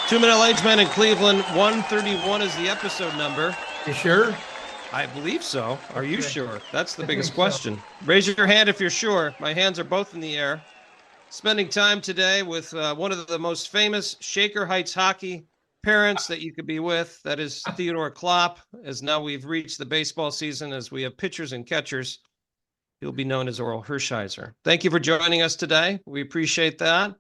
Two Middle-Aged Men in Cleveland, 131 is the episode number. You sure? I believe so. Are you Okay. sure? That's the I biggest think so. question. Raise your hand if you're sure. My hands are both in the air. Spending time today with one of the most famous Shaker Heights hockey parents that you could be with. That is Theodore Klopp. As now we've reached the baseball season, as we have pitchers and catchers, he'll be known as Oral Hershiser. Thank you for joining us today. We appreciate that.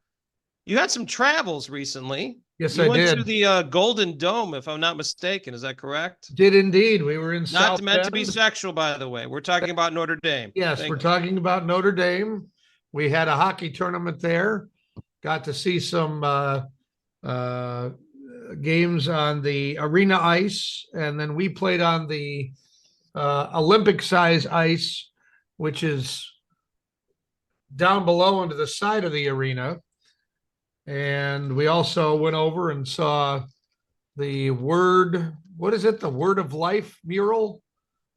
You had some travels recently. Yes, You I went to did. the Golden Dome, if I'm not mistaken. Is that correct? Did indeed. We were in Not South meant to be Bend. sexual, by the way. We're talking about Notre Dame. Yes, we're Thank you. talking about Notre Dame. We had a hockey tournament there. Got to see some uh, games on the arena ice, and then we played on the Olympic size ice, which is down below into the side of the arena. And we also went over and saw the what is it? The Word of Life mural,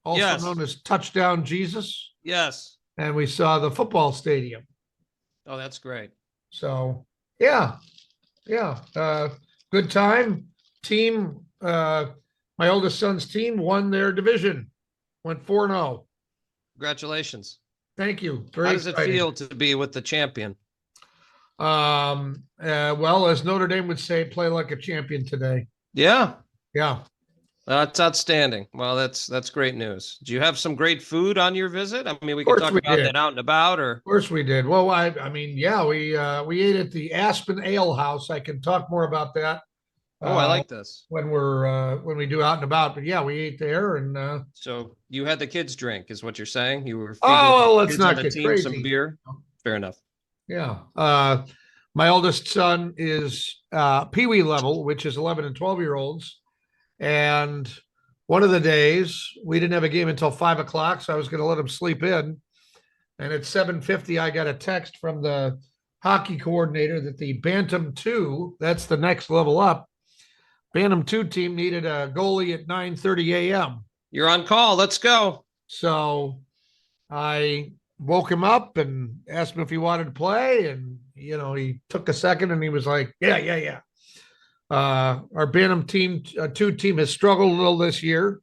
also Yes. known as Touchdown Jesus. Yes. And we saw the football stadium. Oh, that's great. So, yeah, yeah. Good time. Team, my oldest son's team won their division, went 4-0. Congratulations. Thank you. How Very does it exciting. feel to be with the champion? Well, as Notre Dame would say, play like a champion today. Yeah. Yeah. That's outstanding. Well, that's great news. Do you have some great food on your visit? I mean, we Of could course talk we about did. that out and about, or Of course we did. Well, I mean, yeah, we ate at the Aspen Ale House. I can talk more about that oh, I uh, like this. when we do out and about. But yeah, we ate there, and So you had the kids drink, is what you're saying? You were feeding oh, the well, let's kids on not the get team some crazy. beer. Fair enough. Yeah. My oldest son is Pee Wee level, which is 11 and 12-year olds. And one of the days we didn't have a game until 5 o'clock, so I was going to let him sleep in. And at 7:50, I got a text from the hockey coordinator that the Bantam 2, that's the next level up, Bantam 2 team needed a goalie at 9:30 a.m. You're on call. Let's go. So I woke him up and asked him if he wanted to play. And, he took a second and he was like, yeah, yeah, yeah. Our Bantam team, 2 team has struggled a little this year.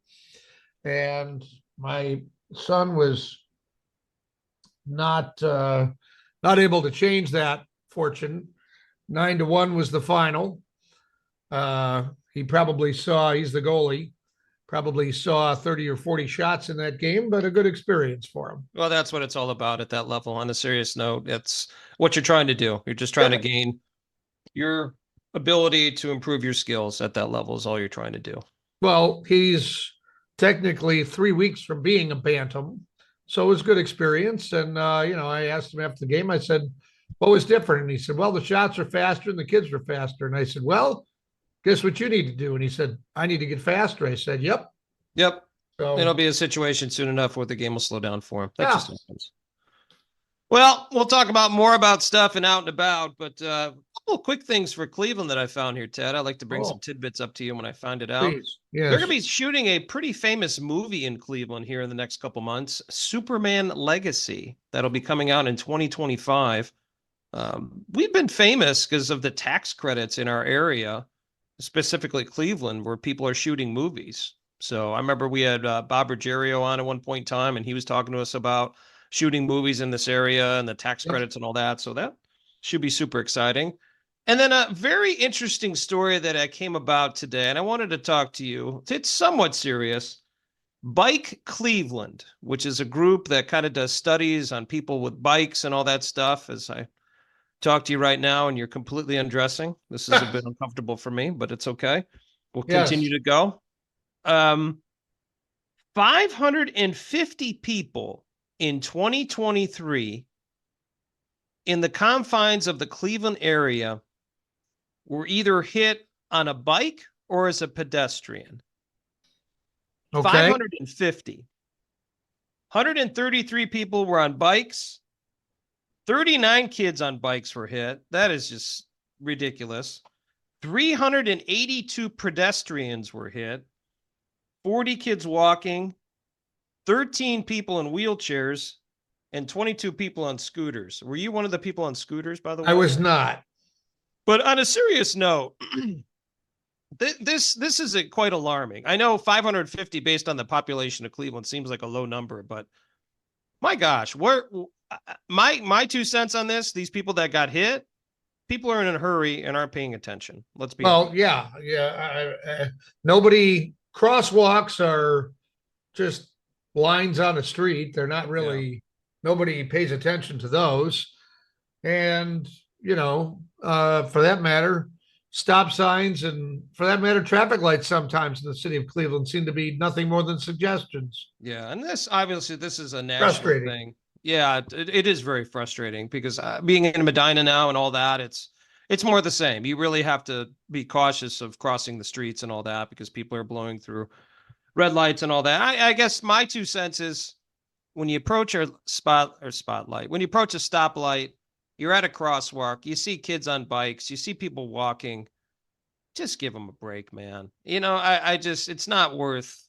And my son was not able to change that fortune. 9-1 was the final. He probably saw, he's the goalie, probably saw 30 or 40 shots in that game, but a good experience for him. Well, that's what it's all about at that level. On a serious note, it's what you're trying to do. You're just trying to gain your ability to improve your skills at that level is all you're trying to do. Well, he's technically 3 weeks from being a Bantam. So it was a good experience. And, I asked him after the game, I said, what was different? And he said, well, the shots are faster and the kids are faster. And I said, well, guess what you need to do? And he said, I need to get faster. I said, yep. Yep. So It'll be a situation soon enough where the game will slow down for him. That yeah. just happens. Well, we'll talk about more about stuff and out and about, but a couple quick things for Cleveland that I found here, Ted. I'd like to bring some tidbits up to you when I find it out. Please. Yes. They're going to be shooting a pretty famous movie in Cleveland here in the next couple months, Superman Legacy, that'll be coming out in 2025. We've been famous because of the tax credits in our area, specifically Cleveland, where people are shooting movies. So I remember we had Bob Ruggiero on at one point in time, and he was talking to us about shooting movies in this area and the tax credits and all that. So that should be super exciting. And then a very interesting story that I came about today, and I wanted to talk to you. It's somewhat serious. Bike Cleveland, which is a group that kind of does studies on people with bikes and all that stuff. As I talk to you right now, and you're completely undressing. This is a bit uncomfortable for me, but it's okay. We'll continue to go. 550 people in 2023 in the confines of the Cleveland area were either hit on a bike or as a pedestrian. Okay. 550. 133 people were on bikes. 39 kids on bikes were hit. That is just ridiculous. 382 pedestrians were hit. 40 kids walking. 13 people in wheelchairs, and 22 people on scooters. Were you one of the people on scooters, by the way? I was not. But on a serious note, This is quite alarming. I know 550 based on the population of Cleveland seems like a low number, but my gosh, my 2 cents on this, these people that got hit, people are in a hurry and aren't paying attention. Let's be Well, honest. yeah. Nobody crosswalks are just lines on the street. They're not really, nobody pays attention to those. And, for that matter, stop signs and for that matter, traffic lights sometimes in the city of Cleveland seem to be nothing more than suggestions. Yeah, and this is a national Frustrating. thing. Yeah, it is very frustrating because being in Medina now and all that, it's more the same. You really have to be cautious of crossing the streets and all that because people are blowing through red lights and all that. I guess my 2 cents is when you approach when you approach a stoplight, you're at a crosswalk, you see kids on bikes, you see people walking, just give them a break, man. I just, it's not worth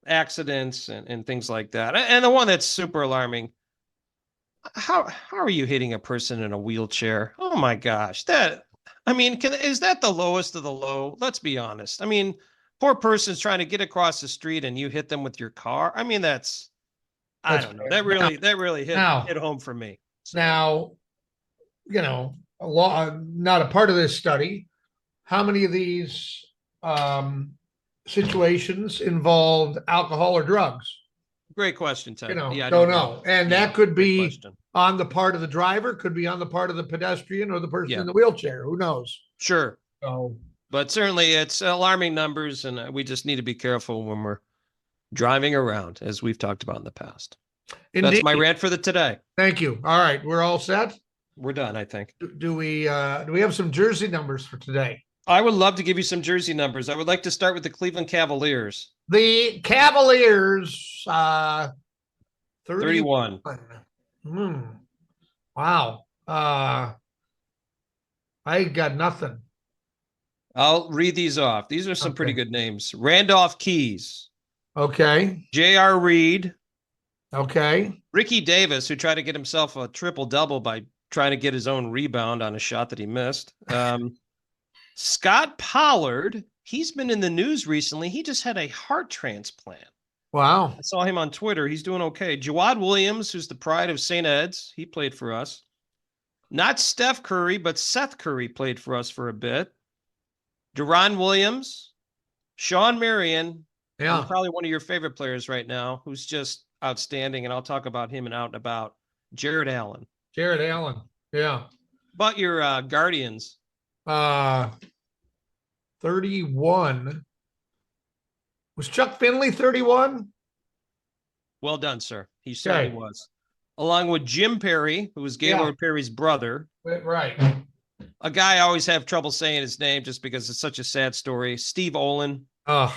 accidents and things like that. And the one that's super alarming, how are you hitting a person in a wheelchair? Oh my gosh. Is that the lowest of the low? Let's be honest. I mean, poor person's trying to get across the street and you hit them with your car. I mean, I That's don't know. That really now, hit home for me. So, now, a law, not a part of this study. How many of these situations involved alcohol or drugs? great question, Ted. Yeah, I Don't don't know. know. And Yeah, that could great be question. on the part of the driver, could be on the part of the pedestrian or the person Yeah, in the wheelchair. Who knows? sure. So, But certainly it's alarming numbers, and we just need to be careful when we're driving around, as we've talked about in the past. That's indeed. my rant for the today. Thank you. All right, we're all set. We're done, I think. Do we have some jersey numbers for today? I would love to give you some jersey numbers. I would like to start with the Cleveland Cavaliers. The Cavaliers, 31. 31. Wow. I got nothing. I'll read these off. These are some pretty Okay. good names. Randolph Keys, Okay. J.R. Reed, Okay. Ricky Davis, who tried to get himself a triple-double by trying to get his own rebound on a shot that he missed. Scott Pollard, he's been in the news recently. He just had a heart transplant. Wow. I saw him on Twitter. He's doing okay. Jawad Williams, who's the pride of St. Ed's, he played for us. Not Steph Curry, but Seth Curry played for us for a bit. Deron Williams, Sean Marion, and Yeah. probably one of your favorite players right now, who's just outstanding, and I'll talk about him and out and about, Jared Allen. Jared Allen. Yeah. About your Guardians. 31. Was Chuck Finley 31? Well done, sir. He certainly Okay. was. Along with Jim Perry, who was Gaylord Perry's brother. Right. A guy I always have trouble saying his name just because it's such a sad story. Steve Olin, Oh,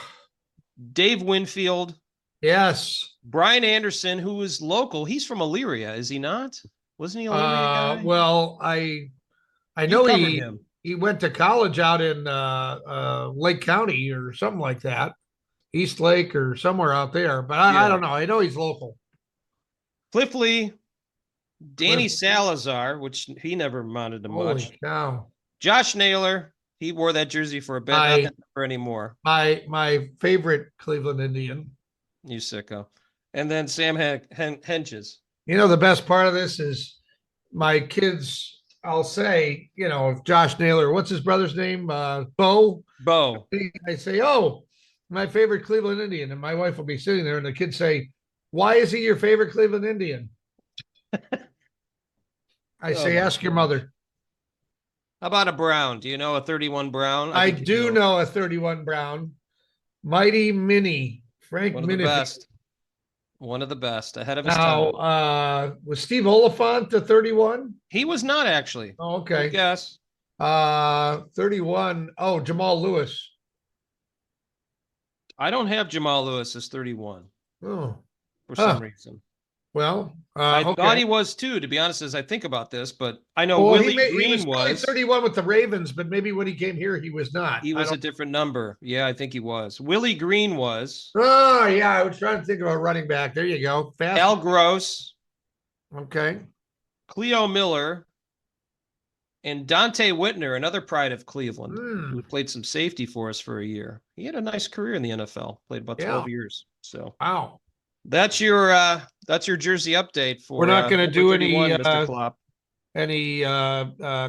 Dave Winfield, yes. Brian Anderson, who is local. He's from Elyria, is he not? Wasn't he a Elyria guy? Well, I You know covered him. he went to college out in Lake County or something like that, East Lake or somewhere out there. But I don't know. I know he's local. Cliff Lee, Danny Cliff. Salazar, which he never amounted to much. Holy cow! Josh Naylor, he wore that jersey for a bit, not that number anymore. My favorite Cleveland Indian. You sicko. And then Sam Henches. The best part of this is my kids. I'll say, if Josh Naylor, what's his brother's name? Bo. I say, oh, my favorite Cleveland Indian. And my wife will be sitting there and the kids say, why is he your favorite Cleveland Indian? I say, ask your mother. How about a Brown? Do you know a 31 Brown? I do know a 31 Brown. Mighty Minnie. Frank One of the Minnie. best. One of the best. Ahead of his Now, time. was Steve Oliphant the 31? He was not actually. Oh, okay. Yes. 31. Oh, Jamal Lewis. I don't have Jamal Lewis as 31 Oh, for some reason. well, I okay. thought he was too, to be honest, as I think about this, but I know Willie Green was 31 with the Ravens, but maybe when he came here, he was not. He was a different number. Yeah, I think he was. Willie Green was. Oh, yeah. I was trying to think of a running back. There you go. Fast. Al Gross. Okay. Cleo Miller. And Dante Whitner, another pride of Cleveland, who Mm, played some safety for us for a year. He had a nice career in the NFL, played about yeah. 12 years. So Wow. that's your jersey update We're for not going to number do 31, Mr. Klopp. any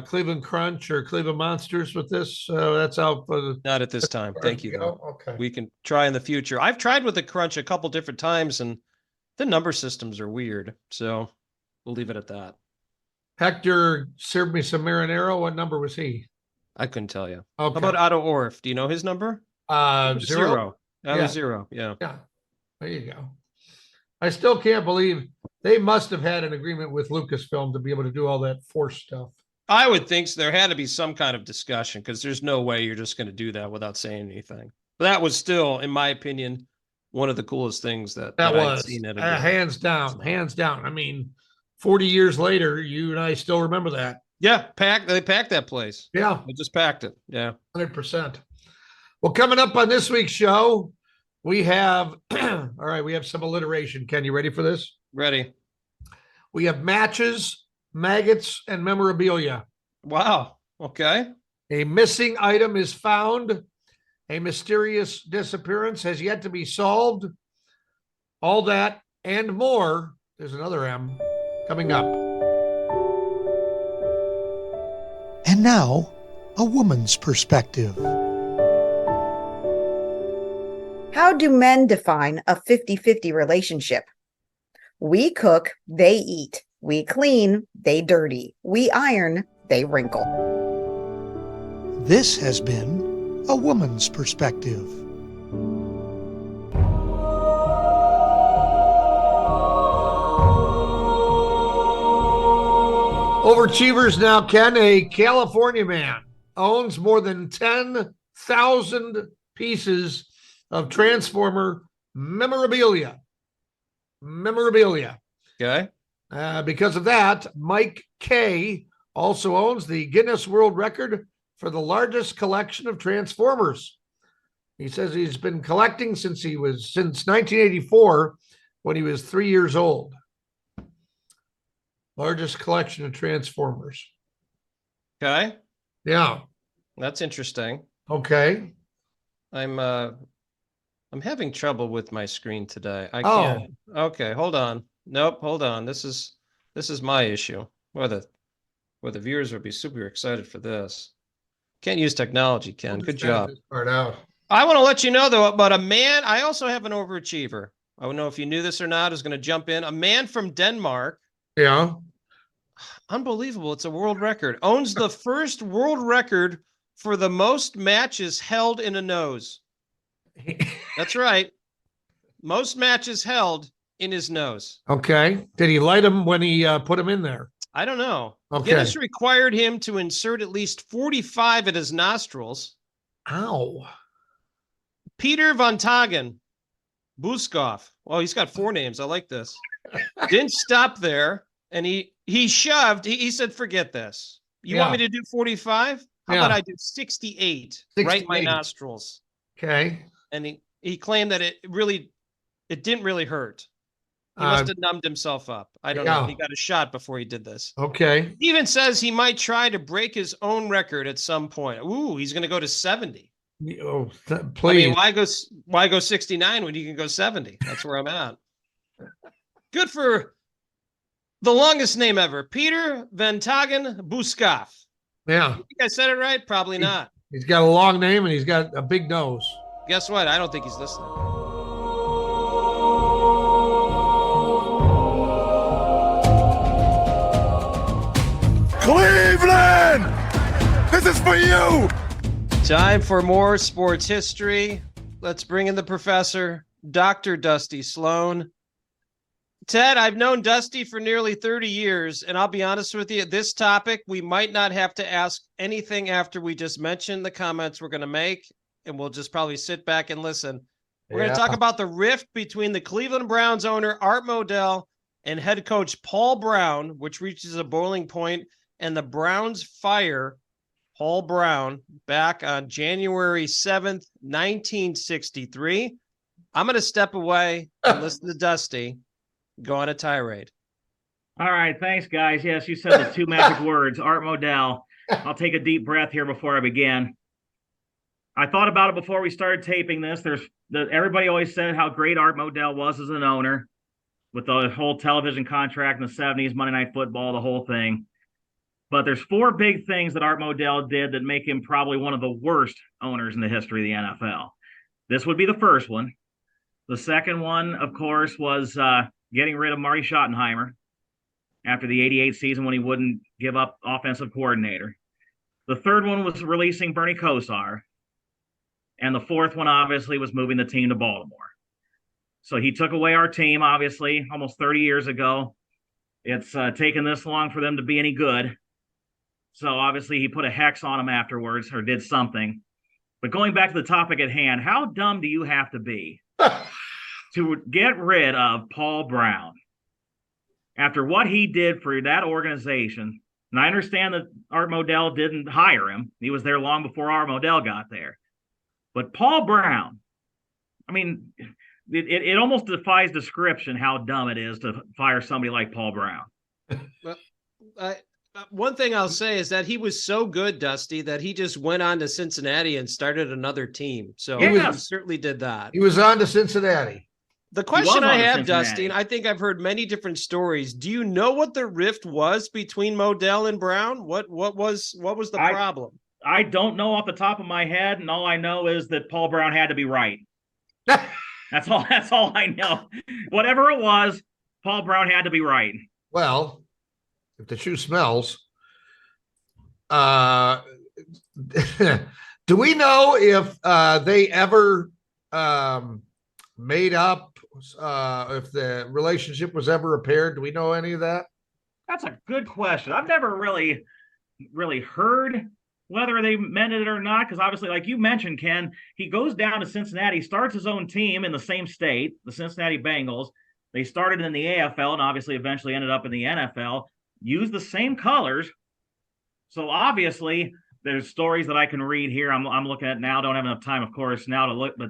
Cleveland Crunch or Cleveland Monsters with this. That's out for the. Not at this time. Thank you, though. Okay. We can try in the future. I've tried with the crunch a couple different times, and the number systems are weird. So we'll leave it at that. Hector served me some marinara. What number was he? I couldn't tell you. Okay. How about Otto Orff? Do you know his number? Zero. Otto zero. Yeah. Yeah. There you go. I still can't believe they must have had an agreement with Lucasfilm to be able to do all that Force stuff. I would think so. There had to be some kind of discussion because there's no way you're just going to do that without saying anything. But that was still, in my opinion, one of the coolest things that was I'd seen at a game. hands down, So. hands down. I mean, 40 years later, you and I still remember that. Yeah, they packed that place. Yeah, They just packed it. Yeah. 100%. Well, coming up on this week's show, we have all right, we have some alliteration. Ken, you ready for this? Ready. We have matches, maggots, and memorabilia. Wow. Okay. A missing item is found. A mysterious disappearance has yet to be solved. All that and more. There's another M coming up. And now, a woman's perspective. How do men define a 50-50 relationship? We cook, they eat. We clean, they dirty. We iron, they wrinkle. This has been a woman's perspective. Overachievers now, Ken, a California man, owns more than 10,000 pieces of Transformer memorabilia. Okay. Because of that, Mike K also owns the Guinness World Record for the largest collection of Transformers. He says he's been collecting since 1984 when he was 3 years old. Largest collection of Transformers. Okay. Yeah. That's interesting. Okay. I'm having trouble with my screen today. I Oh. can't. Okay, hold on. Nope, hold on. This is my issue. Well, the viewers would be super excited for this. Can't use technology, Ken. We'll Good just edit job. this part out. I want to let you know though about a man. I also have an overachiever. I don't know if you knew this or not. Is going to jump in. A man from Denmark. Yeah. Unbelievable. It's a world record. Owns the first world record for the most matches held in a nose. That's right. Most matches held in his nose. Okay. Did he light him when he put him in there? I don't know. Okay. Guinness required him to insert at least 45 at his nostrils. Ow. Peter Van Tagen, Buskoff. Well, he's got 4 names. I like this. Didn't stop there. And he shoved. He said, forget this. You want me to do 45? How about I do 68 right in my nostrils? Okay. And he claimed that it didn't really hurt. He must have numbed himself up. I don't know. He got a shot before he did this. Okay. He even says he might try to break his own record at some point. Ooh, he's going to go to 70. Oh, please. I mean, why go 69 when you can go 70? That's where I'm at. Good for the longest name ever, Peter Van Tagen Buskoff. Yeah. You think I said it right? Probably not. He's got a long name and he's got a big nose. Guess what? I don't think he's listening. Cleveland! This is for you! Time for more sports history. Let's bring in the professor, Dr. Dusty Sloan. Ted, I've known Dusty for nearly 30 years, and I'll be honest with you, this topic, we might not have to ask anything after we just mention the comments we're going to make, and we'll just probably sit back and listen. We're going to talk about the rift between the Cleveland Browns owner, Art Modell, and head coach Paul Brown, which reaches a boiling point, and the Browns fire Paul Brown back on January 7th, 1963. I'm going to step away and listen to Dusty go on a tirade. All right. Thanks, guys. Yes, you said the 2 magic words, Art Modell. I'll take a deep breath here before I begin. I thought about it before we started taping this. Everybody always said how great Art Modell was as an owner with the whole television contract in the 70s, Monday Night Football, the whole thing. But there's 4 big things that Art Modell did that make him probably one of the worst owners in the history of the NFL. This would be the first one. The second one, of course, was getting rid of Marty Schottenheimer after the 88 season when he wouldn't give up offensive coordinator. The third one was releasing Bernie Kosar. And the fourth one, obviously, was moving the team to Baltimore. So he took away our team, obviously, almost 30 years ago. It's taken this long for them to be any good. So obviously he put a hex on them afterwards or did something. But going back to the topic at hand, how dumb do you have to be to get rid of Paul Brown after what he did for that organization? And I understand that Art Modell didn't hire him. He was there long before Art Modell got there. But Paul Brown, I mean, it almost defies description how dumb it is to fire somebody like Paul Brown. Well, one thing I'll say is that he was so good, Dusty, that he just went on to Cincinnati and started another team. So he certainly did that. He was on to Cincinnati. The question I have, Dusty, and I think I've heard many different stories. Do you know what the rift was between Modell and Brown? What was the problem? I don't know off the top of my head, and all I know is that Paul Brown had to be right. That's all I know. Whatever it was, Paul Brown had to be right. Well, if the shoe smells, do we know if they ever made up, if the relationship was ever repaired? Do we know any of that? That's a good question. I've never really heard whether they meant it or not, because obviously, like you mentioned, Ken, he goes down to Cincinnati, starts his own team in the same state, the Cincinnati Bengals. They started in the AFL and obviously eventually ended up in the NFL, used the same colors. So obviously, there's stories that I can read here. I'm looking at now. Don't have enough time, of course, now to look, but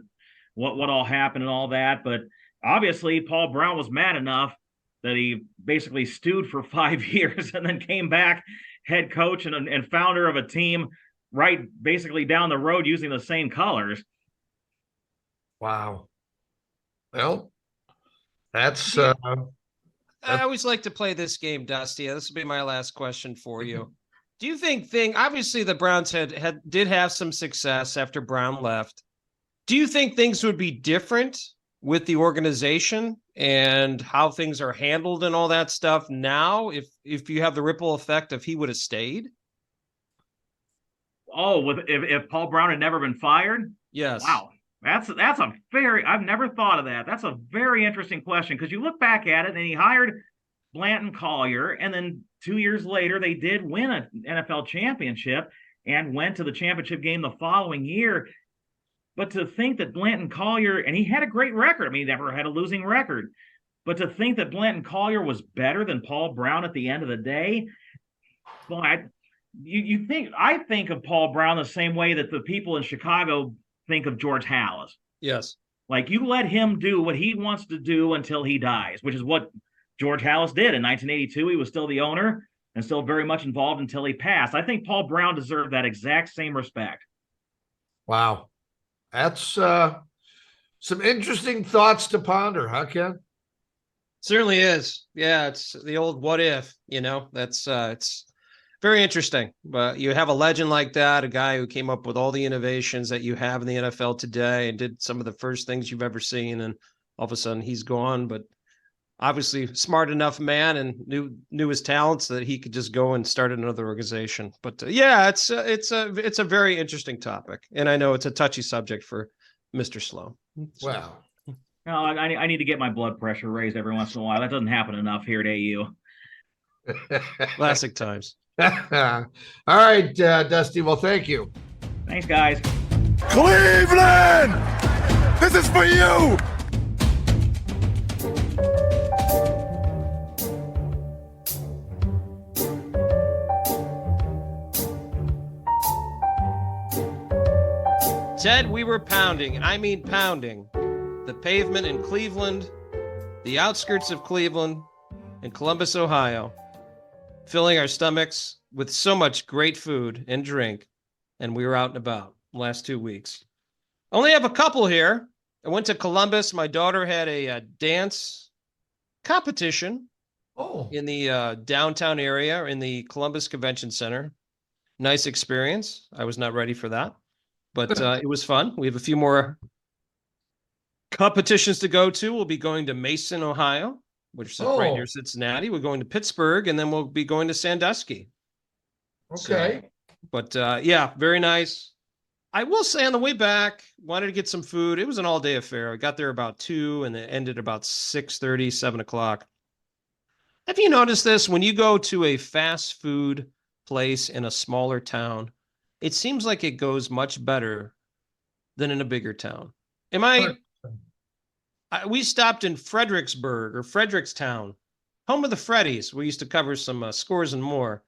what all happened and all that. But obviously, Paul Brown was mad enough that he basically stewed for 5 years and then came back head coach and founder of a team right basically down the road using the same colors. Wow. Well, that's I always like to play this game, Dusty. This will be my last question for you. Do you think obviously the Browns did have some success after Brown left. Do you think things would be different with the organization and how things are handled and all that stuff now if you have the ripple effect if he would have stayed? Oh, if Paul Brown had never been fired? Yes. Wow. That's a I've never thought of that. That's a very interesting question, because you look back at it and he hired Blanton Collier, and then 2 years later they did win an NFL championship and went to the championship game the following year. But to think that Blanton Collier, and he had a great record. I mean, he never had a losing record. But to think that Blanton Collier was better than Paul Brown at the end of the day, well, I think of Paul Brown the same way that the people in Chicago think of George Halas. Yes. Like, you let him do what he wants to do until he dies, which is what George Halas did in 1982. He was still the owner and still very much involved until he passed. I think Paul Brown deserved that exact same respect. Wow. That's some interesting thoughts to ponder, huh, Ken? Certainly is. Yeah, it's the old what if, that's it's very interesting. But you have a legend like that, a guy who came up with all the innovations that you have in the NFL today and did some of the first things you've ever seen, and all of a sudden he's gone. But obviously smart enough man and knew his talents that he could just go and start another organization. But yeah, it's a very interesting topic, and I know it's a touchy subject for Mr. Sloan. Wow. No, I need to get my blood pressure raised every once in a while. That doesn't happen enough here at AU. Classic times. All right, Dusty. Well, thank you. Thanks, guys. Cleveland! This is for you! Ted, we were pounding, and I mean pounding, the pavement in Cleveland, the outskirts of Cleveland, in Columbus, Ohio, filling our stomachs with so much great food and drink. And we were out and about the last 2 weeks. Only have a couple here. I went to Columbus. My daughter had a dance competition Oh, in the downtown area in the Columbus Convention Center. Nice experience. I was not ready for that, but it was fun. We have a few more competitions to go to. We'll be going to Mason, Ohio, which is right near oh, Cincinnati. We're going to Pittsburgh, and then we'll be going to Sandusky. okay. But yeah, very nice. I will say on the way back, wanted to get some food. It was an all-day affair. I got there about 2 and it ended about 6:30, 7 o'clock. Have you noticed this? When you go to a fast food place in a smaller town, it seems like it goes much better than in a bigger town. We stopped in Fredericksburg or Frederickstown, home of the Freddies. We used to cover some scores and more.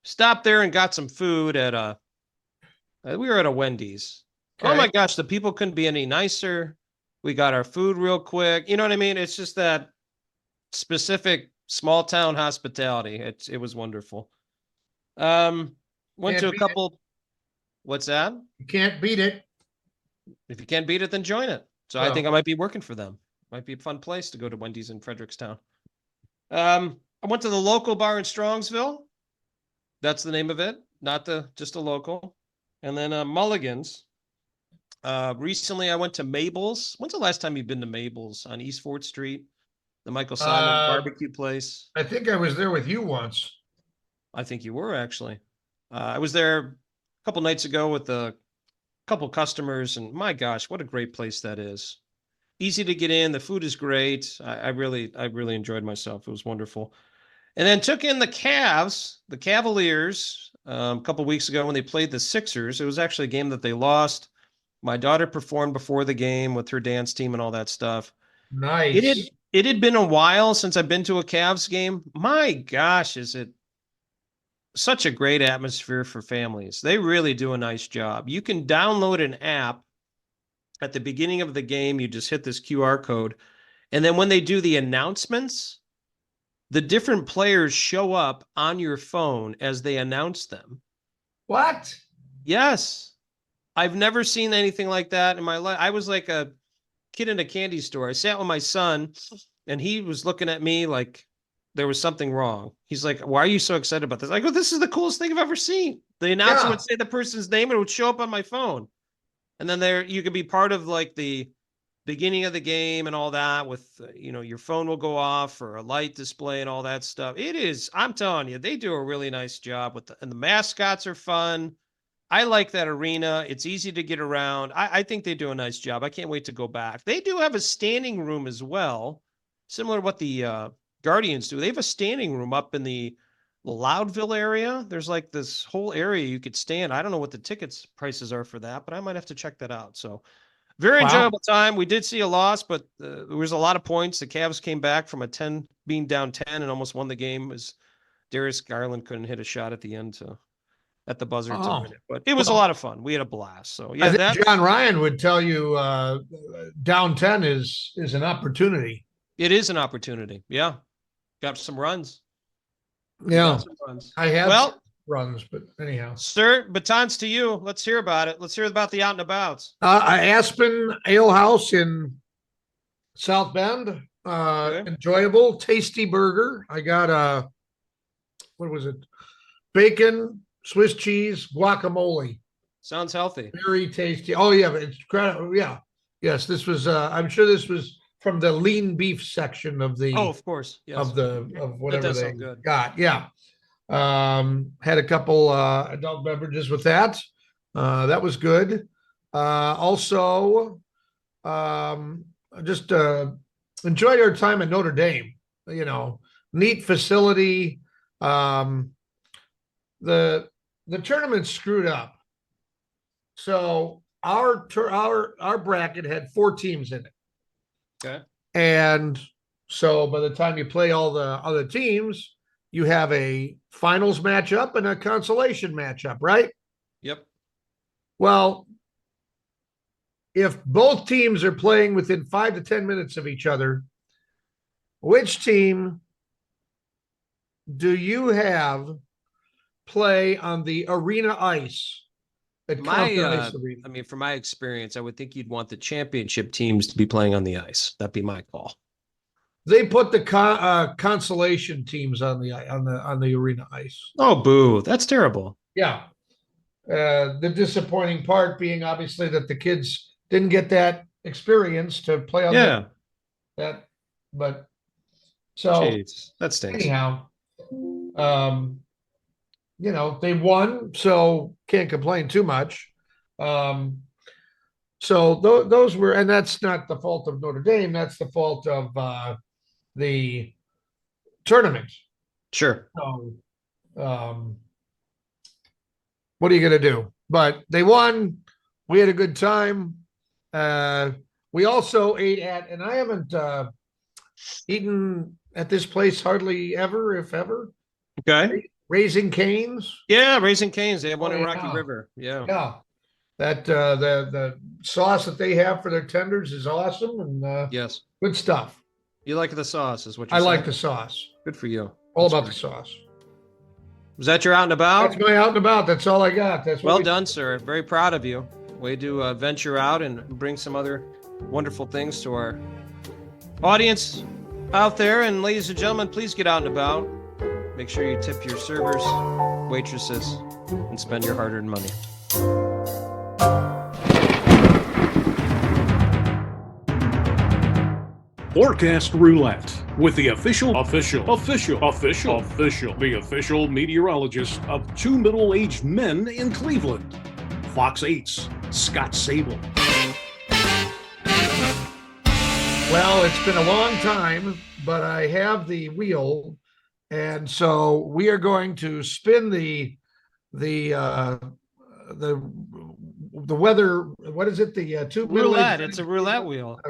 Stopped there and got some food at we were at a Wendy's. Oh Okay. my gosh, the people couldn't be any nicer. We got our food real quick. You know what I mean? It's just that specific small town hospitality. It was wonderful. Went Can't to a beat couple. What's that? You can't beat it. If you can't beat it, then join it. So I Well. think I might be working for them. Might be a fun place to go to Wendy's in Frederickstown. I went to the local bar in Strongsville. That's the name of it, not just a local. And then Mulligan's. Recently I went to Mabel's. When's the last time you've been to Mabel's on East 4th Street? The Michael Simon barbecue place. I think I was there with you once. I think you were actually. I was there a couple nights ago with a couple customers, and my gosh, what a great place that is. Easy to get in. The food is great. I really enjoyed myself. It was wonderful. And then took in the Cavs, the Cavaliers, a couple weeks ago when they played the Sixers. It was actually a game that they lost. My daughter performed before the game with her dance team and all that stuff. Nice. It had been a while since I've been to a Cavs game. My gosh, is it such a great atmosphere for families. They really do a nice job. You can download an app at the beginning of the game. You just hit this QR code. And then when they do the announcements, the different players show up on your phone as they announce them. What? Yes. I've never seen anything like that in my life. I was like a kid in a candy store. I sat with my son and he was looking at me like there was something wrong. He's like, why are you so excited about this? I go, this is the coolest thing I've ever seen. The announcer would say the person's name and it would show up on my phone. And then you could be part of like the beginning of the game and all that with, your phone will go off or a light display and all that stuff. I'm telling you, they do a really nice job and the mascots are fun. I like that arena. It's easy to get around. I think they do a nice job. I can't wait to go back. They do have a standing room as well, similar to what the Guardians do. They have a standing room up in the Loudville area. There's like this whole area you could stand. I don't know what the tickets prices are for that, but I might have to check that out. So very enjoyable time. We did see a loss, but there was a lot of points. The Cavs came back from being down 10 and almost won the game as Darius Garland couldn't hit a shot at the end at the buzzer to win it. But it was a lot of fun. We had a blast. So yeah, I think John Ryan would tell you down 10 is an opportunity. It is an opportunity. Yeah. Got some runs. Yeah. Some runs. I have runs, but anyhow. Sir, batons to you. Let's hear about it. Let's hear about the out and abouts. Aspen Ale House in South Bend. Okay. Enjoyable, tasty burger. I got what was it? Bacon, Swiss cheese, guacamole. Sounds healthy. Very tasty. Oh yeah, but it's yeah. Yes, this was I'm sure this was from the lean beef section of the of course. Yes. of whatever they good. got. Yeah. Had a couple adult beverages with that. That was good. Also just enjoyed our time at Notre Dame. Neat facility. The tournament screwed up. So our bracket had 4 teams in it. Okay. And so by the time you play all the other teams, you have a finals matchup and a consolation matchup, right? Yep. Well, if both teams are playing within 5 to 10 minutes of each other, which team do you have play on the arena ice at Compton Ice Arena? I mean, from my experience, I would think you'd want the championship teams to be playing on the ice. That'd be my call. They put the consolation teams on the arena ice. Oh, boo. That's terrible. Yeah. The disappointing part being obviously that the kids didn't get that experience to play on Yeah. that. But so Jeez, that stinks. anyhow, they won, so can't complain too much. So those were, and that's not the fault of Notre Dame. That's the fault of the tournament. Sure. So, what are you going to do? But they won. We had a good time. We also ate at, and I haven't eaten at this place hardly ever, if ever. Okay. Raising Cane's. Yeah, Raising Cane's. They have one Oh, in Rocky yeah. River. Yeah. Yeah. That the sauce that they have for their tenders is awesome and Yes. good stuff. You like the sauce, is what you I said? like the sauce. Good for you. All That's about great. the sauce. Was that your out and about? That's my out and about. That's all I got. That's what Well we- done, sir. Very proud of you. Way to venture out and bring some other wonderful things to our audience out there. And ladies and gentlemen, please get out and about. Make sure you tip your servers, waitresses, and spend your hard-earned money. Forecast Roulette with the official meteorologist of two middle-aged men in Cleveland, Fox 8's Scott Sable. Well, it's been a long time, but I have the wheel, and so we are going to spin the weather. What is it? The two Roulette. It's a roulette wheel.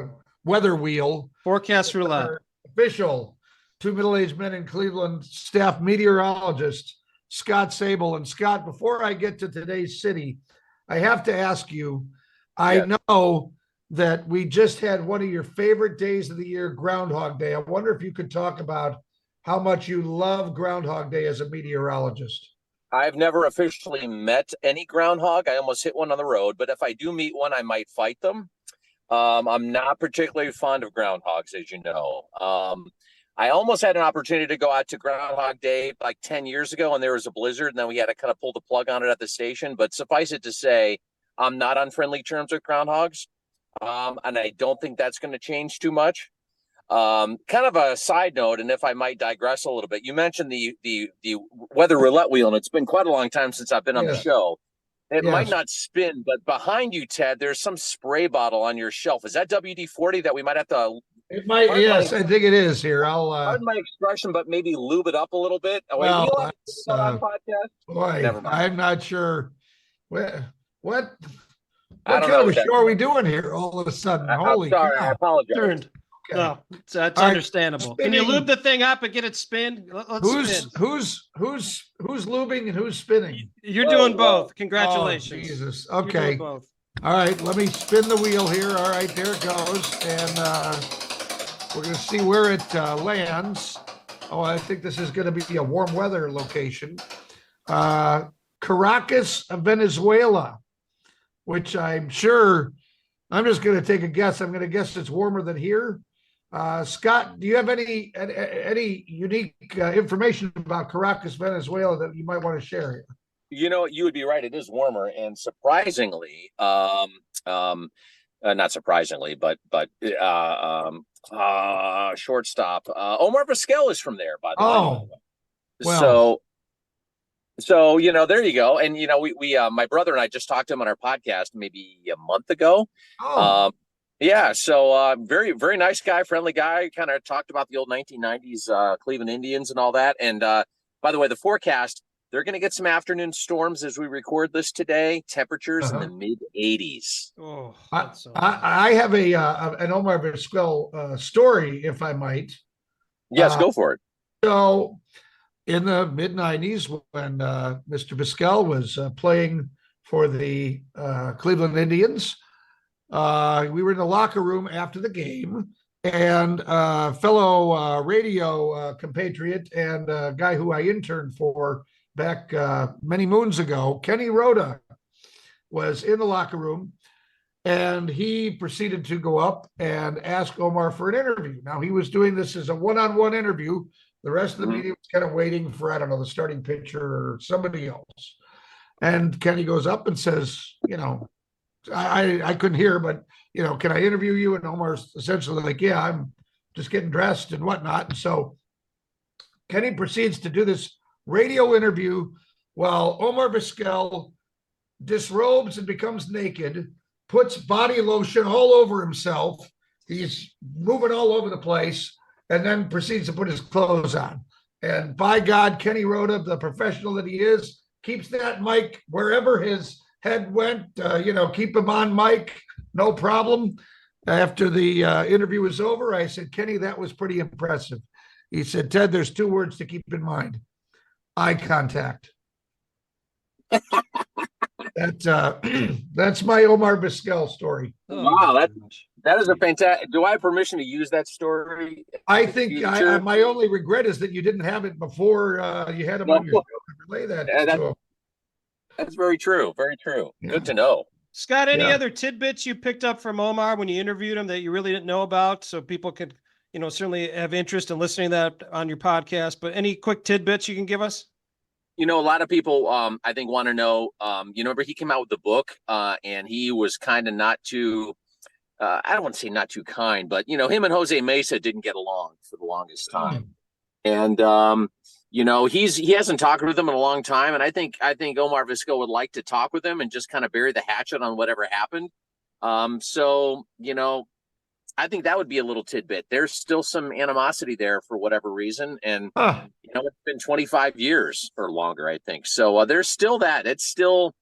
weather wheel. Forecast roulette. Our official two middle-aged men in Cleveland staff meteorologist Scott Sable. And Scott, before I get to today's city, I have to ask you. I know that we just had one of your favorite days of the year, Groundhog Day. I wonder if you could talk about how much you love Groundhog Day as a meteorologist. I've never officially met any groundhog. I almost hit one on the road, but if I do meet one, I might fight them. I'm not particularly fond of groundhogs, as you know. I almost had an opportunity to go out to Groundhog Day like 10 years ago, and there was a blizzard, and then we had to kind of pull the plug on it at the station. But suffice it to say, I'm not on friendly terms with groundhogs. And I don't think that's going to change too much. Kind of a side note, and if I might digress a little bit, you mentioned the weather roulette wheel, and it's been quite a long time since I've been on the show. It might not spin, but behind you, Ted, there's some spray bottle on your shelf. Is that WD-40 that we might have to? It might. Yes, I think it is here. I'll. Pardon my expression, but maybe lube it up a little bit. Well, on podcast? Boy, Never mind. I'm not sure. What I don't kind know of a show are we doing here all of a sudden? Holy I'm sorry, I cow. apologize. Turned. Okay. No, it's All right, understandable. Can you spinning. lube the thing up and get it spin? Let's spin. Who's lubing and who's spinning? You're Whoa, doing whoa. both. Congratulations. Oh, Jesus. You're doing Okay. both. All right. Let me spin the wheel here. All right. There it goes. And we're going to see where it lands. Oh, I think this is going to be a warm weather location. Caracas, Venezuela, which I'm sure, I'm just going to take a guess. I'm going to guess it's warmer than here. Scott, do you have any unique information about Caracas, Venezuela that you might want to share? You know, you would be right. It is warmer, and surprisingly, not surprisingly, but shortstop Omar Vizquel is from there, by the way. Oh, well. So there you go. And we my brother and I just talked to him on our podcast maybe a month ago. Oh, Yeah, so very, very nice guy, friendly guy. Kind of talked about the old 1990s Cleveland Indians and all that. And by the way, the forecast, they're going to get some afternoon storms as we record this today. Temperatures in the mid 80s. Oh, I have an Omar Vizquel story, if I might. Yes, go for it. So in the mid 90s, when Mr. Vizquel was playing for the Cleveland Indians, we were in the locker room after the game, and fellow radio compatriot and a guy who I interned for back many moons ago, Kenny Rhoda, was in the locker room, and he proceeded to go up and ask Omar for an interview. Now, he was doing this as a one-on-one interview. The rest of the media was kind of waiting for, I don't know, the starting pitcher or somebody else. And Kenny goes up and says, I couldn't hear, but, can I interview you? And Omar's essentially like, yeah, I'm just getting dressed and whatnot. And so Kenny proceeds to do this radio interview while Omar Vizquel disrobes and becomes naked, puts body lotion all over himself. He's moving all over the place, and then proceeds to put his clothes on. And by God, Kenny Rhoda, the professional that he is, keeps that mic wherever his head went. Keep him on mic, no problem. After the interview was over, I said, Kenny, that was pretty impressive. He said, Ted, there's 2 words to keep in mind: eye contact. That's my Omar Vizquel story. Wow, that is a fantastic. Do I have permission to use that story? I think my only regret is that you didn't have it before you had him on your show. Relay that to him. That's very true. Very true. Yeah. Good to know. Scott, any other tidbits you picked up from Omar when you interviewed him that you really didn't know about, so people could, certainly have interest in listening to that on your podcast? But any quick tidbits you can give us? A lot of people, I think, want to know, remember he came out with the book and he was kind of not too, I don't want to say not too kind, but, him and Jose Mesa didn't get along for the longest time. And, he hasn't talked with him in a long time. And I think Omar Vizquel would like to talk with him and just kind of bury the hatchet on whatever happened. I think that would be a little tidbit. There's still some animosity there for whatever reason. And, it's been 25 years or longer, I think. So there's still that. It's still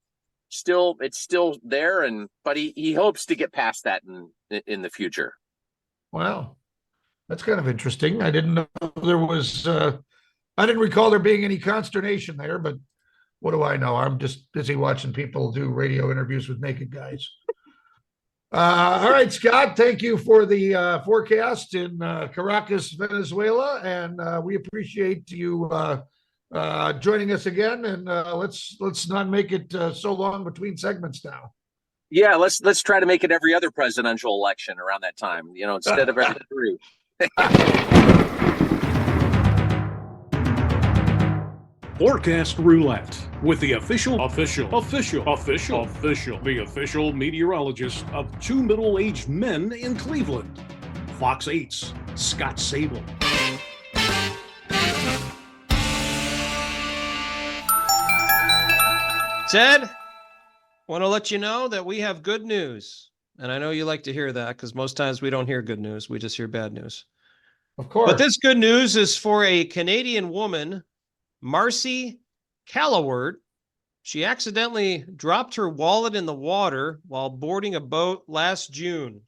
there. But he hopes to get past that in the future. Wow. That's kind of interesting. I didn't know there was, I didn't recall there being any consternation there, but what do I know? I'm just busy watching people do radio interviews with naked guys. All right, Scott, thank you for the forecast in Caracas, Venezuela, and we appreciate you joining us again. And let's not make it so long between segments now. Yeah, let's try to make it every other presidential election around that time. Instead of every 3. Forecast Roulette with the official meteorologist of 2 middle-aged men in Cleveland, Fox 8's Scott Sable. Ted, want to let you know that we have good news. And I know you like to hear that because most times we don't hear good news. We just hear bad news. Of course. But this good news is for a Canadian woman, Marcy Calloward. She accidentally dropped her wallet in the water while boarding a boat last June.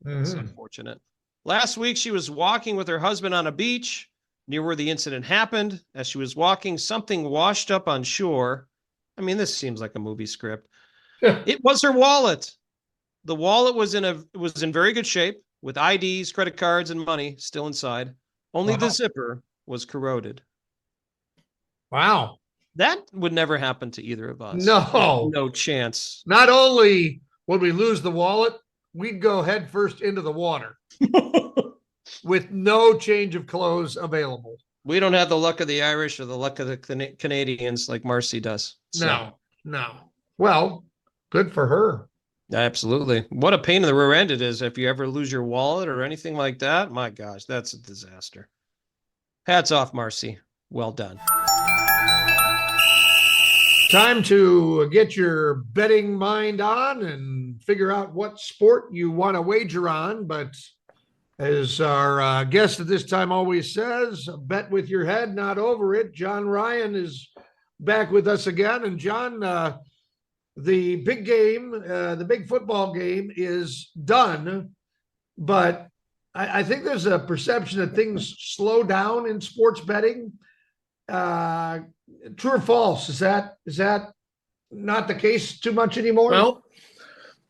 It's unfortunate. Last week, she was walking with her husband on a beach near where the incident happened. As she was walking, something washed up on shore. I mean, this seems like a movie script. It was her wallet. The wallet was in very good shape with IDs, credit cards, and money still inside. Only the zipper was corroded. Wow. That would never happen to either of us. No chance. Not only would we lose the wallet, we'd go head first into the water with no change of clothes available. We don't have the luck of the Irish or the luck of the Canadians like Marcy does. So. No. Well, good for her. Absolutely. What a pain in the rear end it is if you ever lose your wallet or anything like that. My gosh, that's a disaster. Hats off, Marcy. Well done. Time to get your betting mind on and figure out what sport you want to wager on. But as our guest at this time always says, bet with your head, not over it. John Ryan is back with us again. And John, the big game, the big football game is done. But I think there's a perception that things slow down in sports betting. True or false? Is that not the case too much anymore? Well,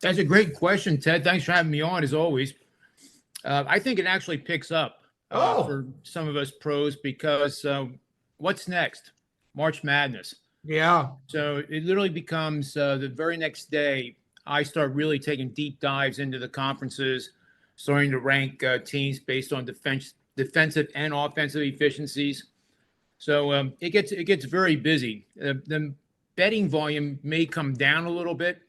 that's a great question, Ted. Thanks for having me on, as always. I think it actually picks up for some of us pros because what's next? March Madness. Yeah. So it literally becomes the very next day, I start really taking deep dives into the conferences, starting to rank teams based on defensive and offensive efficiencies. So it gets very busy. The betting volume may come down a little bit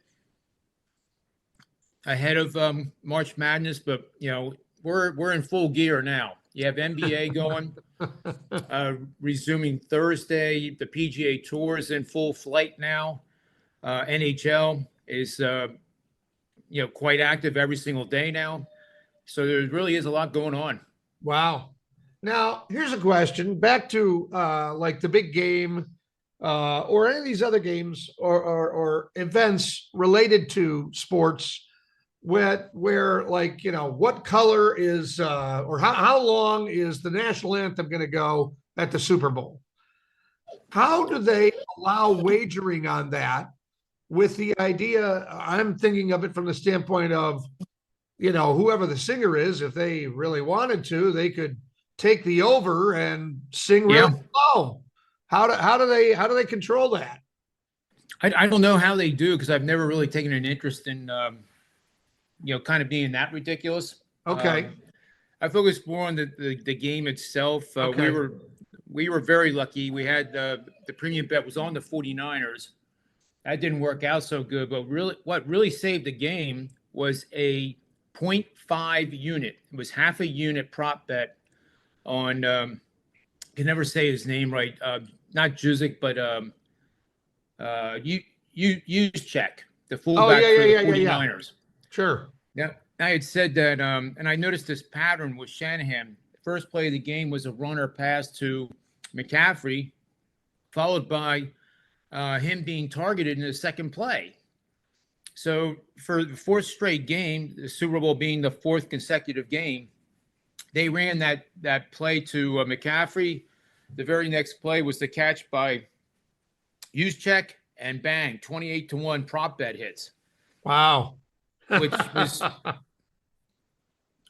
ahead of March Madness, but we're in full gear now. You have NBA going, resuming Thursday. The PGA Tour is in full flight now. NHL is quite active every single day now. So there really is a lot going on. Wow. Now, here's a question back to like the big game or any of these other games or events related to sports where like, what color is or how long is the national anthem going to go at the Super Bowl? How do they allow wagering on that with the idea? I'm thinking of it from the standpoint of, whoever the singer is, if they really wanted to, they could take the over and sing really low. How do they control that? I don't know how they do because I've never really taken an interest in kind of being that ridiculous. Okay. I focused more on the game itself. Okay. We were very lucky. We had the premium bet was on the 49ers. That didn't work out so good, but what really saved the game was a 0.5 unit. It was half a unit prop bet on I can never say his name right. Not Juzik, but Juszczyk, the fullback for the 49ers. Sure. Yeah, I had said that, and I noticed this pattern with Shanahan. The first play of the game was a runner pass to McCaffrey, followed by him being targeted in the second play. So for the fourth straight game, the Super Bowl being the fourth consecutive game, they ran that play to McCaffrey. The very next play was the catch by Juszczyk, and bang, 28-1 prop bet hits. Wow. Which was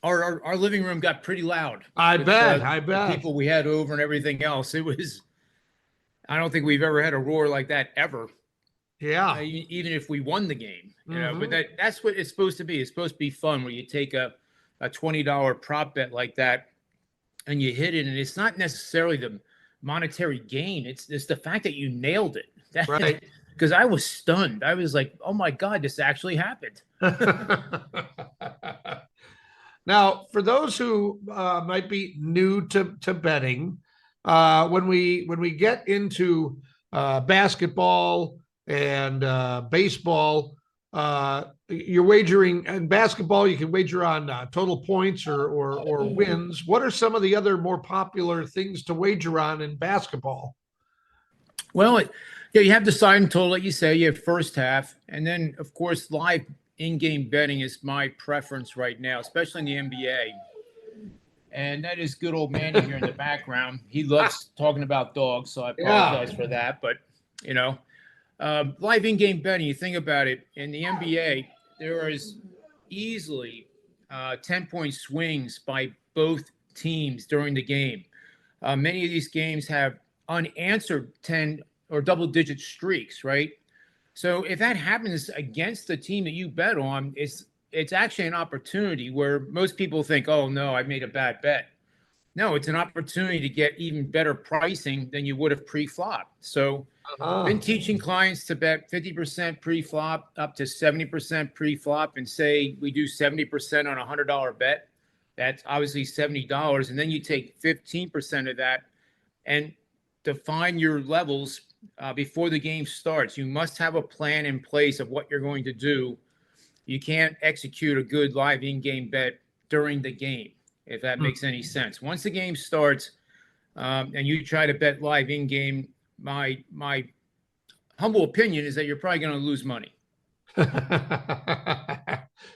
our living room got pretty loud. I bet. The people we had over and everything else. It was, I don't think we've ever had a roar like that ever. Yeah. Even if we won the game, but that's what it's supposed to be. It's supposed to be fun where you take a $20 prop bet like that and you hit it. And it's not necessarily the monetary gain. It's the fact that you nailed it. Right. Because I was stunned. I was like, oh my God, this actually happened. Now, for those who might be new to betting, when we get into basketball and baseball, you're wagering. In basketball, you can wager on total points or wins. What are some of the other more popular things to wager on in basketball? Well, you have the side and total, like you say. You have first half, and then of course live in-game betting is my preference right now, especially in the NBA. And that is good old Manny here in the background. He loves talking about dogs, so I apologize for that. But live in-game betting. You think about it in the NBA, there is easily 10-point swings by both teams during the game. Many of these games have unanswered 10 or double-digit streaks, right? So if that happens against the team that you bet on, it's actually an opportunity where most people think, oh, no, I made a bad bet. No, it's an opportunity to get even better pricing than you would have pre-flop. So I've been teaching clients to bet 50% pre-flop up to 70% pre-flop and say we do 70% on a $100 bet. That's obviously $70. And then you take 15% of that and define your levels before the game starts. You must have a plan in place of what you're going to do. You can't execute a good live in-game bet during the game, if that makes any sense. Once the game starts and you try to bet live in-game, my humble opinion is that you're probably going to lose money.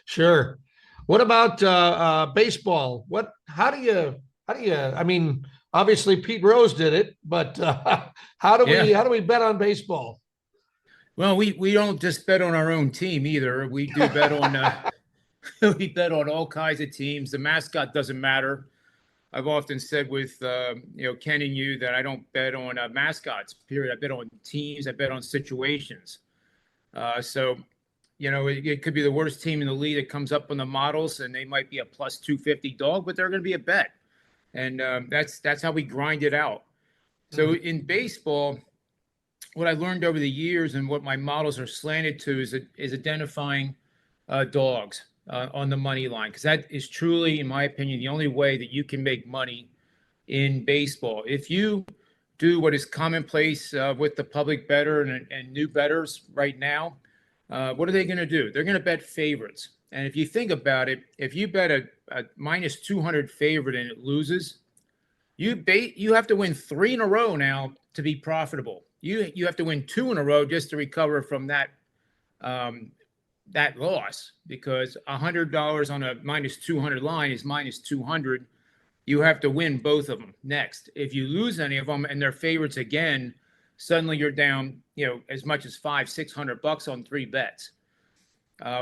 Sure. What about baseball? How do you, I mean, obviously Pete Rose did it, but how do we bet on baseball? Well, we don't just bet on our own team either. We do bet on We bet on all kinds of teams. The mascot doesn't matter. I've often said with Ken and you that I don't bet on mascots. Period. I bet on teams. I bet on situations. It could be the worst team in the league that comes up on the models, and they might be a plus 250 dog, but they're going to be a bet, and that's how we grind it out. So in baseball, what I learned over the years and what my models are slanted to is identifying dogs on the money line, because that is truly, in my opinion, the only way that you can make money in baseball. If you do what is commonplace with the public bettor and new bettors right now, what are they going to do? They're going to bet favorites. And if you think about it, if you bet a minus 200 favorite and it loses, you have to win 3 in a row now to be profitable. You have to win 2 in a row just to recover from that loss, because $100 on a minus 200 line is minus 200. You have to win both of them next. If you lose any of them and they're favorites again, suddenly you're down, as much as $500-600 on 3 bets.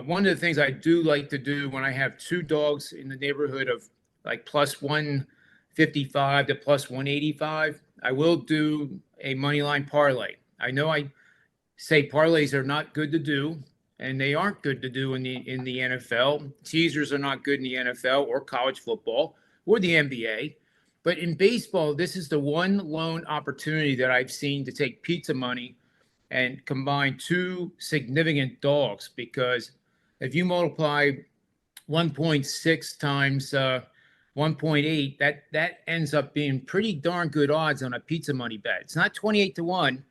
One of the things I do like to do when I have 2 dogs in the neighborhood of like plus 155 to plus 185, I will do a money line parlay. I know I say parlays are not good to do, and they aren't good to do in the NFL. Teasers are not good in the NFL or college football or the NBA. But in baseball, this is the one lone opportunity that I've seen to take pizza money and combine 2 significant dogs, because if you multiply 1.6 times 1.8, that ends up being pretty darn good odds on a pizza money bet. It's not 28-1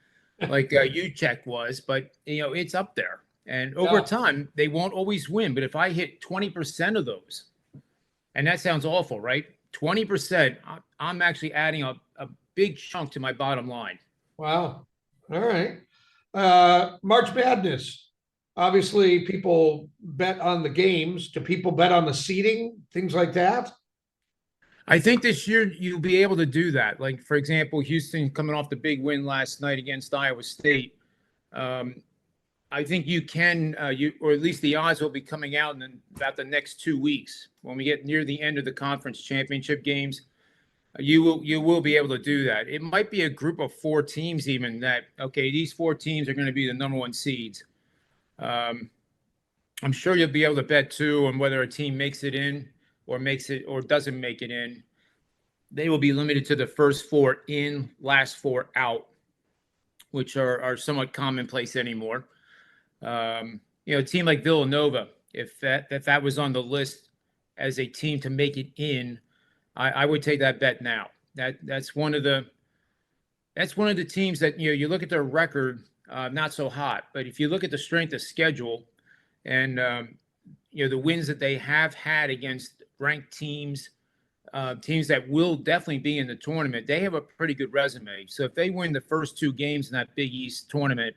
like UCheck was, but it's up there. And over time, they won't always win. But if I hit 20% of those, and that sounds awful, right? 20%, I'm actually adding a big chunk to my bottom line. Wow. All right. March Madness. Obviously, people bet on the games. Do people bet on the seeding, things like that? I think this year you'll be able to do that. Like, for example, Houston coming off the big win last night against Iowa State. I think you can, or at least the odds will be coming out in about the next 2 weeks. When we get near the end of the conference championship games, you will be able to do that. It might be a group of 4 teams even that, okay, these 4 teams are going to be the number 1 seeds. I'm sure you'll be able to bet too on whether a team makes it in or doesn't make it in. They will be limited to the first 4 in, last 4 out, which are somewhat commonplace anymore. A team like Villanova, if that was on the list as a team to make it in, I would take that bet now. That's one of the teams that you look at their record, not so hot, but if you look at the strength of schedule and the wins that they have had against ranked teams, teams that will definitely be in the tournament, they have a pretty good resume. So if they win the first 2 games in that Big East tournament,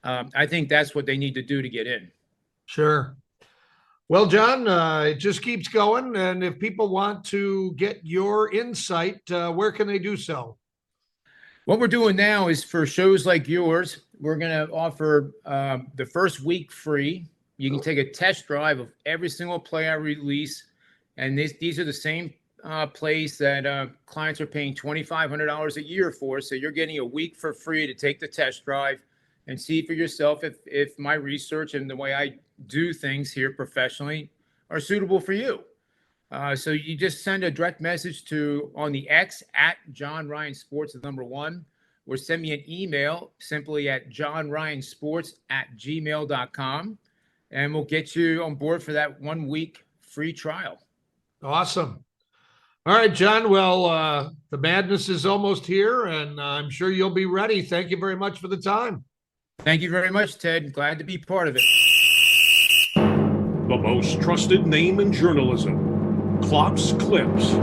I think that's what they need to do to get in. Sure. Well, John, it just keeps going. And if people want to get your insight, where can they do so? What we're doing now is for shows like yours, we're going to offer the first week free. You can take a test drive of every single play I release. And these are the same plays that clients are paying $2,500 a year for. So you're getting a week for free to take the test drive and see for yourself if my research and the way I do things here professionally are suitable for you. So you just send a direct message on the X at John Ryan Sports, the number 1, or send me an email simply at johnryansports@gmail.com, and we'll get you on board for that 1 week free trial. Awesome. All right, John. Well, the madness is almost here, and I'm sure you'll be ready. Thank you very much for the time. Thank you very much, Ted. Glad to be part of it. The most trusted name in journalism, Klopp's Clips.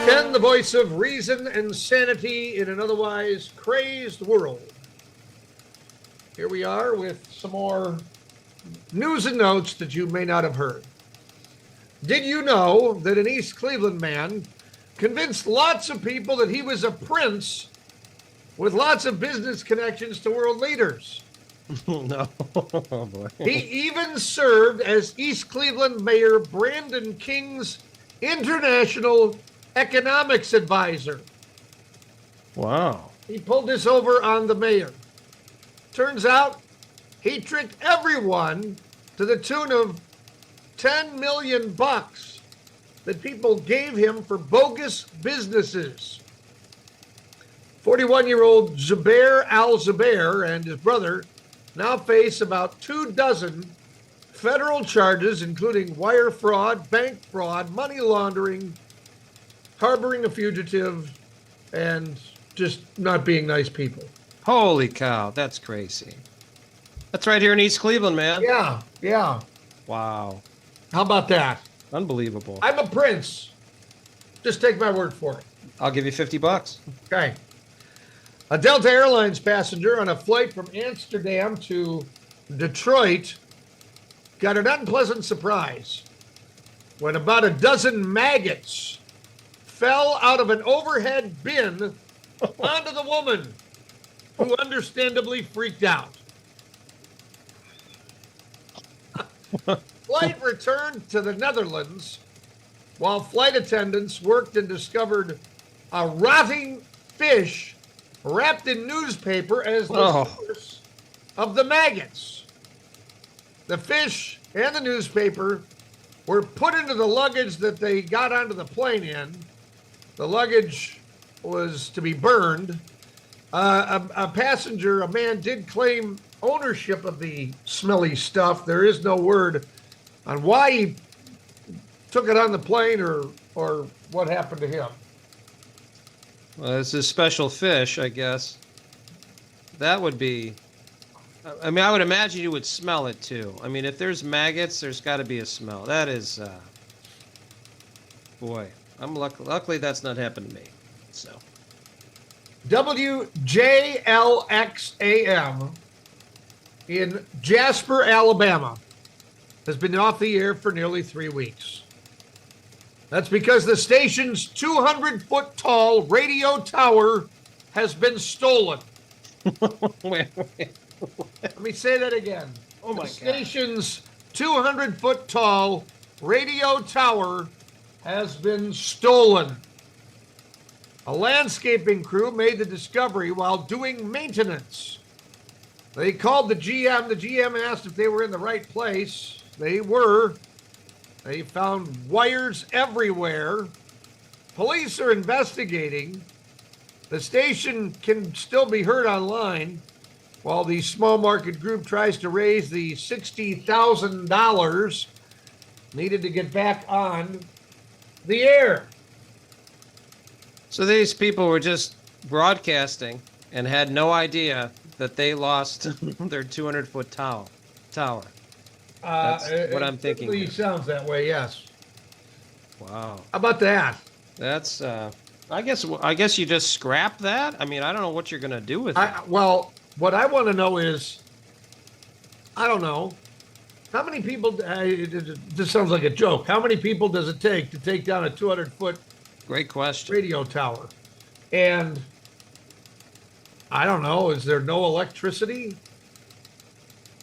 Ken, the voice of reason and sanity in an otherwise crazed world. Here we are with some more news and notes that you may not have heard. Did you know that an East Cleveland man convinced lots of people that he was a prince with lots of business connections to world leaders. No. Oh, boy. He even served as East Cleveland Mayor Brandon King's international economics advisor. Wow. He pulled this over on the mayor. Turns out he tricked everyone to the tune of 10 million bucks that people gave him for bogus businesses. 41-year-old Zubair al-Zubair and his brother now face about 24 federal charges, including wire fraud, bank fraud, money laundering, harboring a fugitive, and just not being nice people. Holy cow, that's crazy. That's right here in East Cleveland, man. Yeah. Wow. How about that? Unbelievable. I'm a prince. Just take my word for it. I'll give you $50. Okay. A Delta Airlines passenger on a flight from Amsterdam to Detroit got an unpleasant surprise when about a dozen maggots fell out of an overhead bin onto the woman, who understandably freaked out. Flight returned to the Netherlands while flight attendants worked and discovered a rotting fish wrapped in newspaper as the source of the maggots. The fish and the newspaper were put into the luggage that they got onto the plane in. The luggage was to be burned. A passenger, a man, did claim ownership of the smelly stuff. There is no word on why he took it on the plane or what happened to him. Well, it's a special fish, I guess. That would be... I mean, I would imagine you would smell it, too. I mean, if there's maggots, there's got to be a smell. That is... boy, I'm luckily that's not happened to me. So... WJLXAM in Jasper, Alabama, has been off the air for nearly 3 weeks. That's because the station's 200-foot tall radio tower has been stolen. wait. Let me say that again. Oh my the God. station's 200-foot tall radio tower has been stolen. A landscaping crew made the discovery while doing maintenance. They called the GM. The GM asked if they were in the right place. They were. They found wires everywhere. Police are investigating. The station can still be heard online while the small market group tries to raise the $60,000 needed to get back on the air. So these people were just broadcasting and had no idea that they lost their 200-foot tower. That's what I'm thinking. It sounds that way, yes. Wow. How about that? That's I guess you just scrap that. I mean, I don't know what you're gonna do with it. Well, what I want to know is, I don't know, how many people? This sounds like a joke. How many people does it take to take down a 200-foot? Great question. Radio tower, and I don't know. Is there no electricity?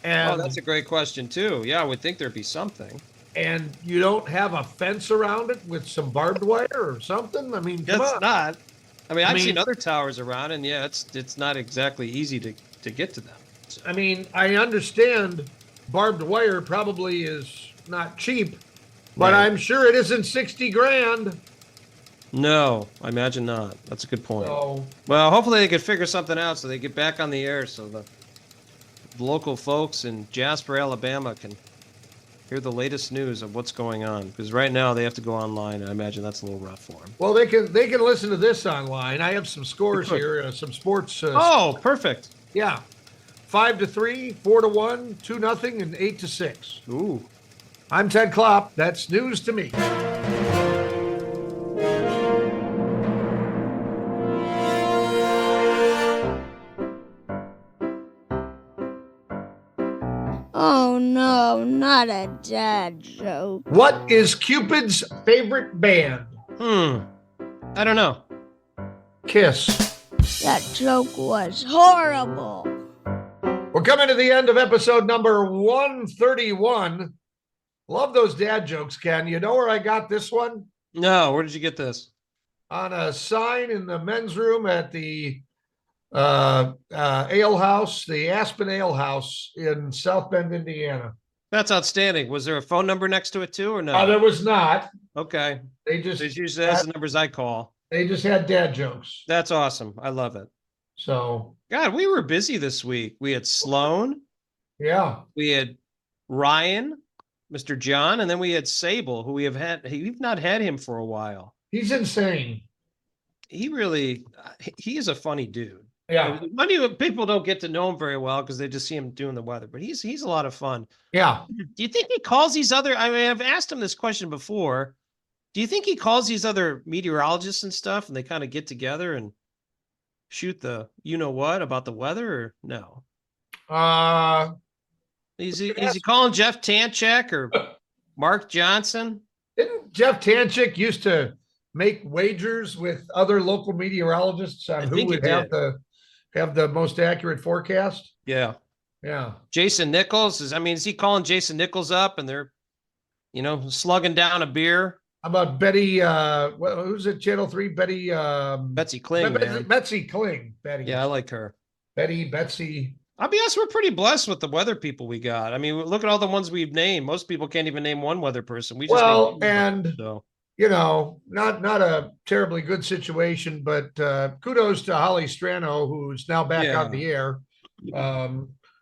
And that's a great question too. Yeah, I would think there'd be something. And you don't have a fence around it with some barbed wire or something? I mean, come That's on. not. I mean, I've seen other towers around, and yeah, it's not exactly easy to get to them. So. I mean, I understand barbed wire probably is not cheap, but Right. I'm sure it isn't 60 grand. No, I imagine not. That's a good point. So, Well, hopefully they could figure something out so they get back on the air so the local folks in Jasper, Alabama can hear the latest news of what's going on. Because right now they have to go online, and I imagine that's a little rough for them. well, they can listen to this online. I have some scores here, some sports. Oh, perfect. Yeah, 5-3, 4-1, 2-0, and 8-6. Ooh. I'm Ted Klopp. That's news to me. Oh no, not a dad joke. What is Cupid's favorite band? I don't know. Kiss. That joke was horrible. We're coming to the end of episode number 131. Love those dad jokes, Ken. You know where I got this one? No, where did you get this? On a sign in the men's room at the ale house, the Aspen Ale House in South Bend, Indiana. That's outstanding. Was there a phone number next to it too, or no? There was not. Okay. They just It's usually that's the numbers I call. They just had dad jokes. That's awesome. I love it. So, God, we were busy this week. We had Sloan, yeah. we had Ryan, Mr. John, and then we had Sable, who we've not had him for a while. He's insane. He is a funny dude. Yeah. Many people don't get to know him very well because they just see him doing the weather, but he's a lot of fun. Yeah. Do you think he calls these other, I mean, I've asked him this question before. Do you think he calls these other meteorologists and stuff and they kind of get together and shoot the what about the weather, or no? Is he calling Jeff Tanchek or Mark Johnson? Didn't Jeff Tanchik used to make wagers with other local meteorologists on who would have the most accurate forecast? Yeah. Yeah. Jason Nichols is he calling Jason Nichols up and they're slugging down a beer? How about Betty who's at Channel 3? Betty Betsy Kling, man. Betsy Kling. Betty. Yeah, I like her. Betsy. I'll be honest, we're pretty blessed with the weather people we got. I mean, look at all the ones we've named. Most people can't even name one weather person. We just not a terribly good situation, but kudos to Holly Strano, who's now back on the air.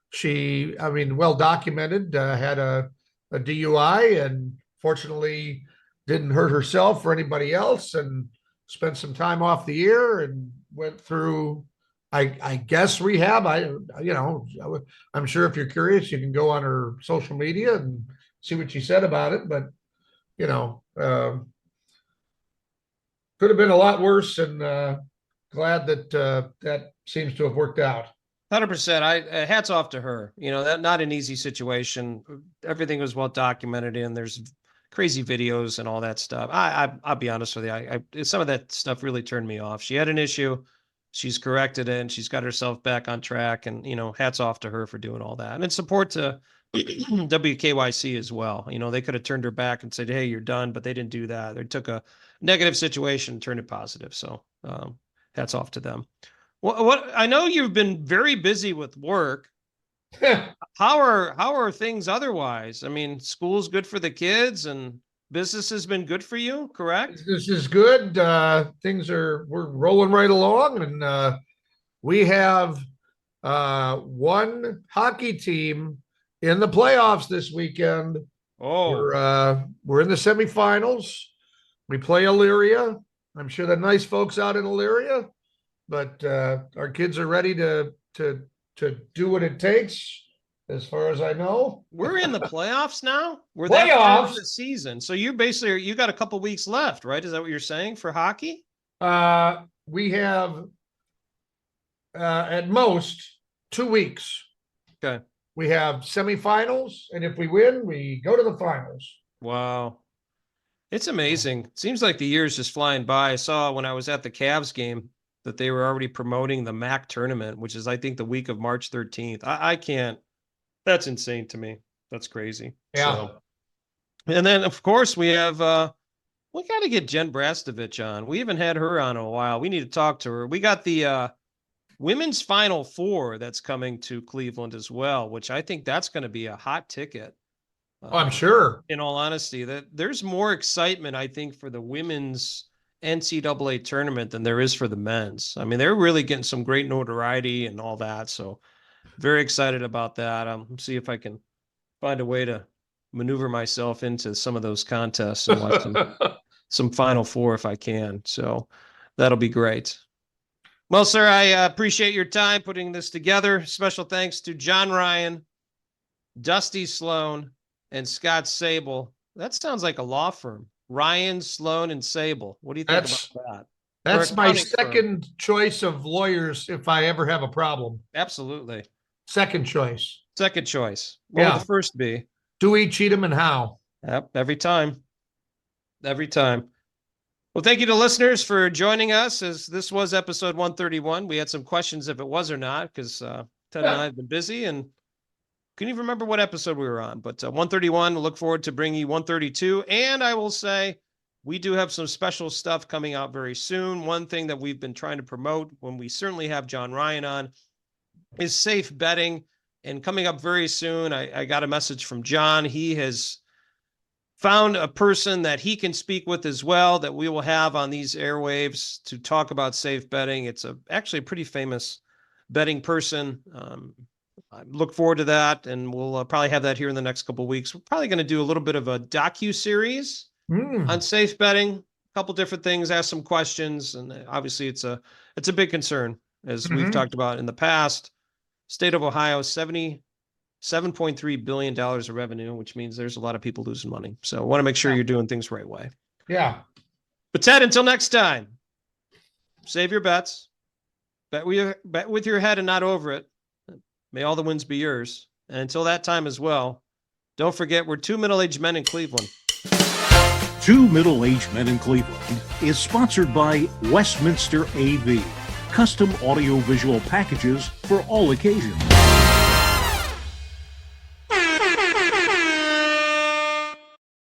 She, well documented, had a DUI and fortunately didn't hurt herself or anybody else, and spent some time off the air and went through, I guess, rehab. I'm sure if you're curious, you can go on her social media and see what she said about it. But could have been a lot worse, and glad that that seems to have worked out. 100%. Hats off to her. That not an easy situation. Everything was well documented in. There's crazy videos and all that stuff. I'll be honest with you. Some of that stuff really turned me off. She had an issue. She's corrected it and she's got herself back on track, and, hats off to her for doing all that. And it's support to WKYC as well. They could have turned her back and said, hey, you're done, but they didn't do that. They took a negative situation and turned it positive. So hats off to them. What I know you've been very busy with work. How are things otherwise? I mean, school's good for the kids and business has been good for you, correct? This is good. We're rolling right along, and we have one hockey team in the playoffs this weekend. Oh, we're in the semifinals. We play Elyria. I'm sure the nice folks out in Elyria, but our kids are ready to do what it takes, as far as I know. We're in the playoffs now. We're playoffs that far into the season. So you got a couple weeks left, right? Is that what you're saying for hockey? We have at most 2 weeks. Okay. We have semifinals, and if we win, we go to the finals. Wow. It's amazing. It seems like the year's just flying by. I saw when I was at the Cavs game that they were already promoting the MAC tournament, which is, I think, the week of March 13th. I can't. That's insane to me. That's crazy. Yeah. So, and then, of course, we have, we got to get Jen Brastovich on. We haven't had her on in a while. We need to talk to her. We got the women's Final Four that's coming to Cleveland as well, which I think that's going to be a hot ticket. I'm sure. In all honesty, that there's more excitement, I think, for the women's NCAA tournament than there is for the men's. I mean, they're really getting some great notoriety and all that. So very excited about that. See if I can find a way to maneuver myself into some of those contests and watch some Final Four if I can. So that'll be great. Well, sir, I appreciate your time putting this together. Special thanks to John Ryan, Dusty Sloan, and Scott Sable. That sounds like a law firm. Ryan, Sloan, and Sable. What do you think about that? That's my second choice of lawyers if I ever have a problem. Absolutely. Second choice. Second choice. What would the first be? Dewey, Cheatham, and Howe. Yep, every time. Every time. Well, thank you to listeners for joining us, as this was episode 131. We had some questions if it was or not, because Ted and I have been busy and couldn't even remember what episode we were on. But 131, look forward to bringing you 132. And I will say, we do have some special stuff coming out very soon. One thing that we've been trying to promote when we certainly have John Ryan on is safe betting. And coming up very soon, I got a message from John. He has found a person that he can speak with as well, that we will have on these airwaves to talk about safe betting. It's actually a pretty famous betting person. I look forward to that, and we'll probably have that here in the next couple of weeks. We're probably going to do a little bit of a docu-series on safe betting, a couple different things, ask some questions, and obviously it's a big concern, as we've talked about in the past. State of Ohio, $77.3 billion of revenue, which means there's a lot of people losing money. So I want to make sure you're doing things the right way. Yeah. But Ted, until next time, save your bets. Bet with your head and not over it. May all the wins be yours. And until that time as well, don't forget, we're two middle-aged men in Cleveland. Two Middle-Aged Men in Cleveland is sponsored by Westminster AV, custom audio-visual packages for all occasions.